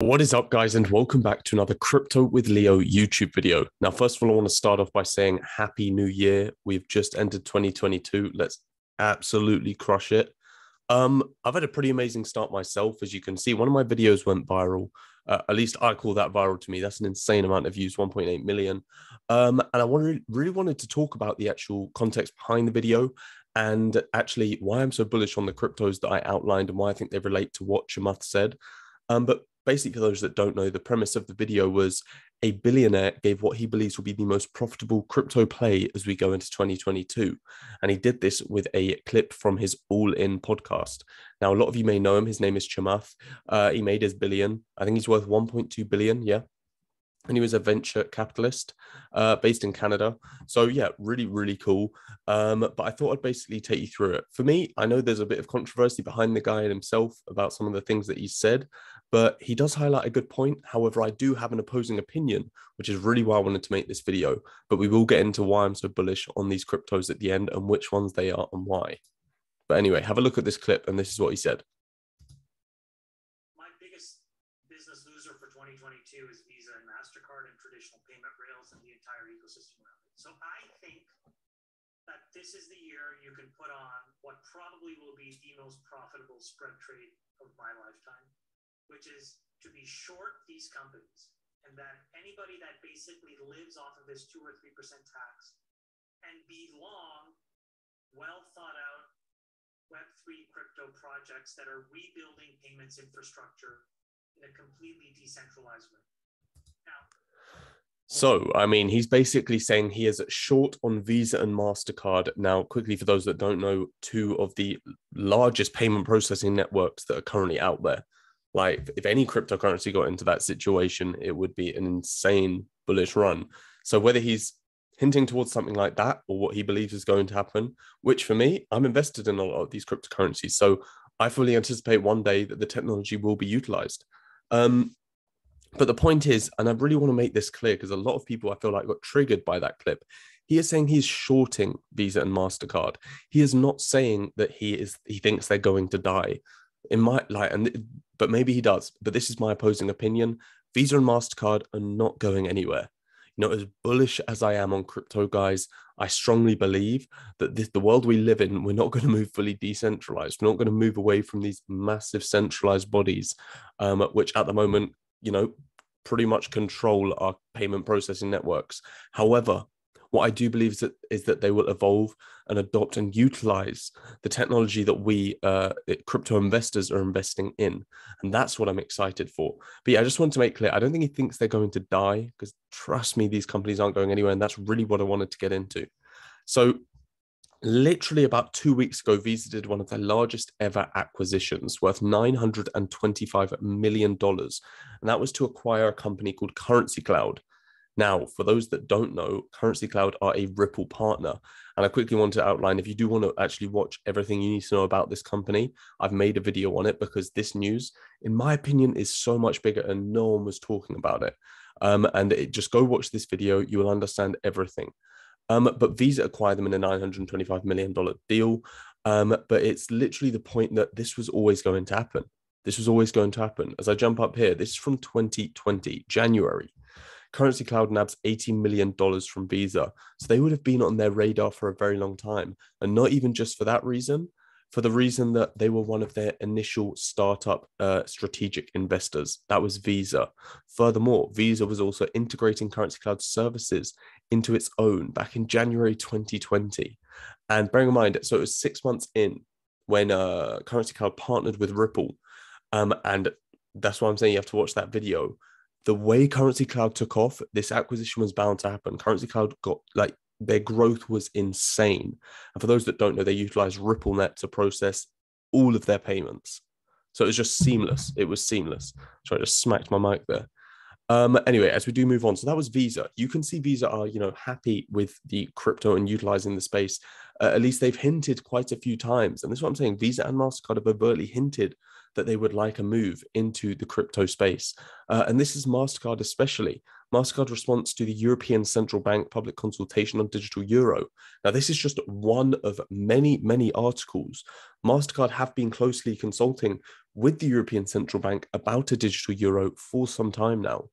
What is up, guys, and welcome back to another Crypto with Leo YouTube video. Now, first of all, I want to start off by saying Happy New Year. We've just entered 2022. Let's absolutely crush it. I've had a pretty amazing start myself. As you can see, one of my videos went viral. At least I call that viral to me. That's an insane amount of views, 1.8 million. And I really wanted to talk about the actual context behind the video and actually why I'm so bullish on the cryptos that I outlined and why I think they relate to what Chamath said. But basically, for those that don't know, the premise of the video was a billionaire gave what he believes will be the most profitable crypto play as we go into 2022. And he did this with a clip from his All In podcast. Now, a lot of you may know him. His name is Chamath. He made his billion. I think he's worth 1.2 billion. Yeah. And he was a venture capitalist based in Canada. So yeah, really, really cool. But I thought I'd basically take you through it. For me, I know there's a bit of controversy behind the guy himself about some of the things that he said, but he does highlight a good point. However, I do have an opposing opinion, which is really why I wanted to make this video. But we will get into why I'm so bullish on these cryptos at the end and which ones they are and why. But anyway, have a look at this clip, and this is what he said. My biggest business loser for 2022 is Visa and MasterCard and traditional payment rails and the entire ecosystem around it. So I think that this is the year you can put on what probably will be the most profitable spread trade of my lifetime, which is to be short these companies, and that anybody that basically lives off of this 2 or 3% tax, and be long, well thought out Web3 crypto projects that are rebuilding payments infrastructure in a completely decentralized way. Now, so, I mean, he's basically saying he is short on Visa and MasterCard. Now, quickly, for those that don't know, two of the largest payment processing networks that are currently out there. Like, if any cryptocurrency got into that situation, it would be an insane bullish run. So whether he's hinting towards something like that or what he believes is going to happen, which for me, I'm invested in a lot of these cryptocurrencies. So I fully anticipate one day that the technology will be utilized. But the point is, and I really want to make this clear because a lot of people I feel like got triggered by that clip. He is saying he's shorting Visa and MasterCard. He is not saying that he thinks they're going to die. But maybe he does. But this is my opposing opinion. Visa and MasterCard are not going anywhere. You know, as bullish as I am on crypto, guys, I strongly believe that the world we live in, we're not going to move fully decentralized. We're not going to move away from these massive centralized bodies, which at the moment, you know, pretty much control our payment processing networks. However, what I do believe is that they will evolve and adopt and utilize the technology that we crypto investors are investing in. And that's what I'm excited for. But yeah, I just want to make clear, I don't think he thinks they're going to die because trust me, these companies aren't going anywhere. And that's really what I wanted to get into. So literally about 2 weeks ago, Visa did one of their largest ever acquisitions worth $925 million. And that was to acquire a company called Currency Cloud. Now, for those that don't know, Currency Cloud are a Ripple partner. And I quickly want to outline, if you do want to actually watch everything you need to know about this company, I've made a video on it because this news, in my opinion, is so much bigger and no one was talking about it. Just go watch this video. You will understand everything. But Visa acquired them in a $925 million deal. But it's literally the point that this was always going to happen. This was always going to happen. As I jump up here, this is from 2020, January. Currency Cloud nabs $80 million from Visa. So they would have been on their radar for a very long time. And not even just for that reason, for the reason that they were one of their initial startup strategic investors. That was Visa. Furthermore, Visa was also integrating Currency Cloud services into its own back in January 2020. And bearing in mind, so it was 6 months in when Currency Cloud partnered with Ripple. And that's why I'm saying you have to watch that video. The way Currency Cloud took off, this acquisition was bound to happen. Currency Cloud got their growth was insane. And for those that don't know, they utilize RippleNet to process all of their payments. So it was just seamless. It was seamless. Sorry, I just smacked my mic there. Anyway, as we do move on, so that was Visa. You can see Visa are, happy with the crypto and utilizing the space. At least they've hinted quite a few times. And this is what I'm saying. Visa and MasterCard have overtly hinted that they would like a move into the crypto space. And this is MasterCard especially. MasterCard's response to the European Central Bank public consultation on digital euro. Now, this is just one of many, many articles. MasterCard have been closely consulting with the European Central Bank about a digital euro for some time now.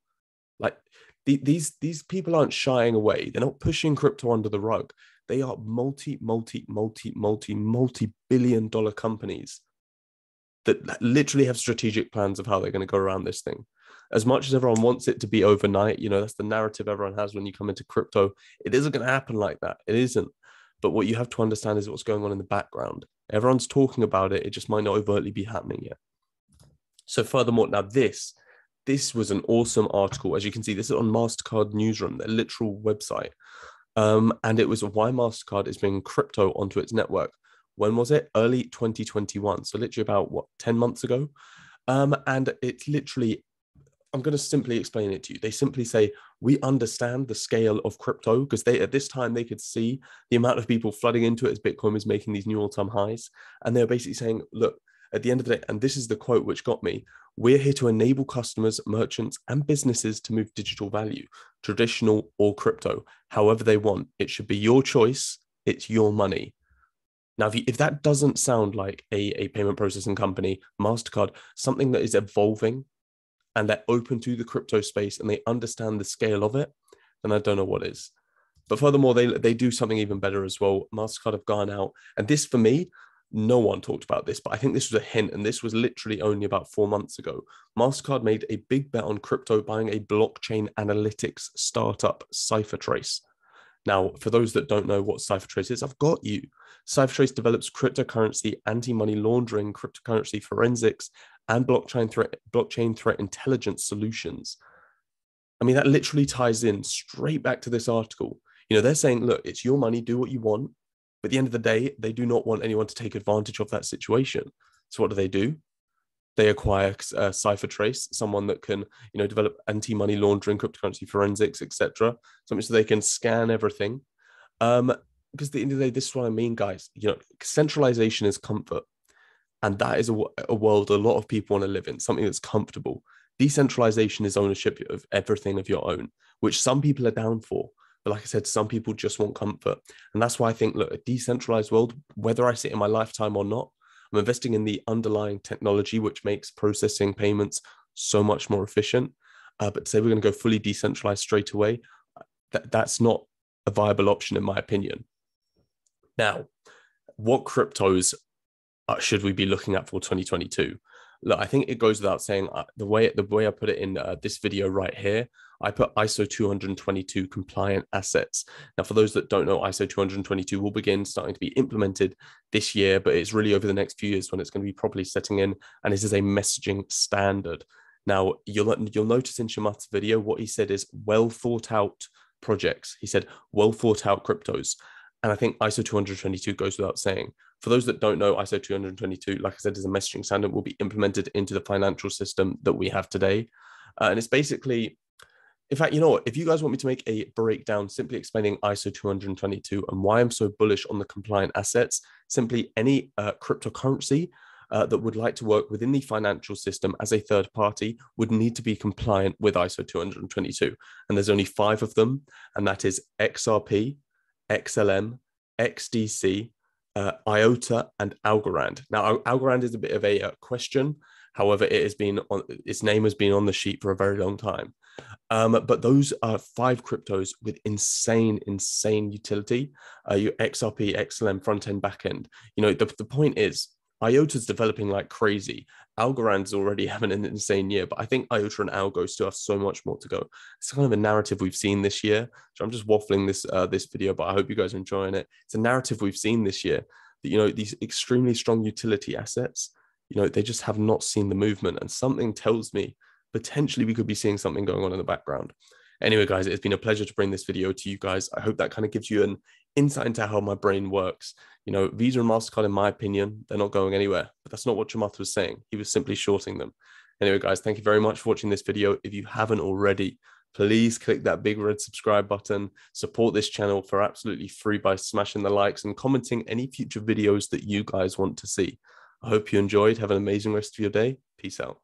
Like, these people aren't shying away. They're not pushing crypto under the rug. They are multi-billion-dollar companies that literally have strategic plans of how they're going to go around this thing. As much as everyone wants it to be overnight, that's the narrative everyone has when you come into crypto. It isn't going to happen like that. It isn't. But what you have to understand is what's going on in the background. Everyone's talking about it. It just might not overtly be happening yet. So furthermore, now this was an awesome article. As you can see, this is on MasterCard Newsroom, their literal website. And it was why MasterCard is bringing crypto onto its network. When was it? Early 2021. So literally about 10 months ago. And it's literally, I'm going to simply explain it to you. They simply say, we understand the scale of crypto because at this time they could see the amount of people flooding into it as Bitcoin was making these new all-time highs. And they're basically saying, look, at the end of the day, and this is the quote which got me, we're here to enable customers, merchants, and businesses to move digital value, traditional or crypto, however they want. It should be your choice. It's your money. Now, if that doesn't sound like a payment processing company, MasterCard, something that is evolving and they're open to the crypto space and they understand the scale of it, then I don't know what is. But furthermore, they do something even better as well. MasterCard have gone out, and this for me, no one talked about this, but I think this was a hint, and this was literally only about 4 months ago. MasterCard made a big bet on crypto, buying a blockchain analytics startup, CipherTrace. Now, for those that don't know what CipherTrace is, I've got you. CipherTrace develops cryptocurrency, anti-money laundering, cryptocurrency forensics, and blockchain threat intelligence solutions. I mean, that literally ties in straight back to this article. They're saying, look, it's your money, do what you want. But at the end of the day, they do not want anyone to take advantage of that situation. So what do? They acquire CipherTrace, someone that can, develop anti-money laundering, cryptocurrency forensics, etc. Something so they can scan everything. Because at the end of the day, this is what I mean, guys. Centralization is comfort. And that is a world a lot of people want to live in, something that's comfortable. Decentralization is ownership of everything of your own, which some people are down for. But like I said, some people just want comfort. And that's why I think, look, a decentralized world, whether I see it in my lifetime or not, I'm investing in the underlying technology, which makes processing payments so much more efficient. But to say we're going to go fully decentralized straight away, that's not a viable option, in my opinion. Now, what cryptos should we be looking at for 2022? Look, I think it goes without saying, the way I put it in this video right here, I put ISO 222 compliant assets. Now, for those that don't know, ISO 222 will begin starting to be implemented this year, but it's really over the next few years when it's going to be properly setting in, and this is a messaging standard. Now, you'll notice in Chamath's video, what he said is well thought out projects. He said well thought out cryptos. And I think ISO 222 goes without saying. For those that don't know, ISO 222, like I said, is a messaging standard, will be implemented into the financial system that we have today. And it's basically, in fact, you know what? If you guys want me to make a breakdown simply explaining ISO 222 and why I'm so bullish on the compliant assets, simply any cryptocurrency that would like to work within the financial system as a third party would need to be compliant with ISO 222. And there's only 5 of them, and that is XRP, XLM, XDC, IOTA, and Algorand. Now, Algorand is a bit of a question. However, its name has been on the sheet for a very long time. But those are 5 cryptos with insane utility. Your XRP, XLM, front end, back end. The point is, IOTA's developing like crazy. Algorand's already having an insane year, but I think IOTA and Algo still have so much more to go. It's kind of a narrative we've seen this year. So I'm just waffling this video, but I hope you guys are enjoying it. It's a narrative we've seen this year that, these extremely strong utility assets, they just have not seen the movement. And something tells me potentially we could be seeing something going on in the background. Anyway, guys, it's been a pleasure to bring this video to you guys. I hope that kind of gives you an insight into how my brain works. Visa and MasterCard, in my opinion, they're not going anywhere. But that's not what Chamath was saying. He was simply shorting them. Anyway, guys, thank you very much for watching this video. If you haven't already, please click that big red subscribe button. Support this channel for absolutely free by smashing the likes and commenting any future videos that you guys want to see. I hope you enjoyed. Have an amazing rest of your day. Peace out.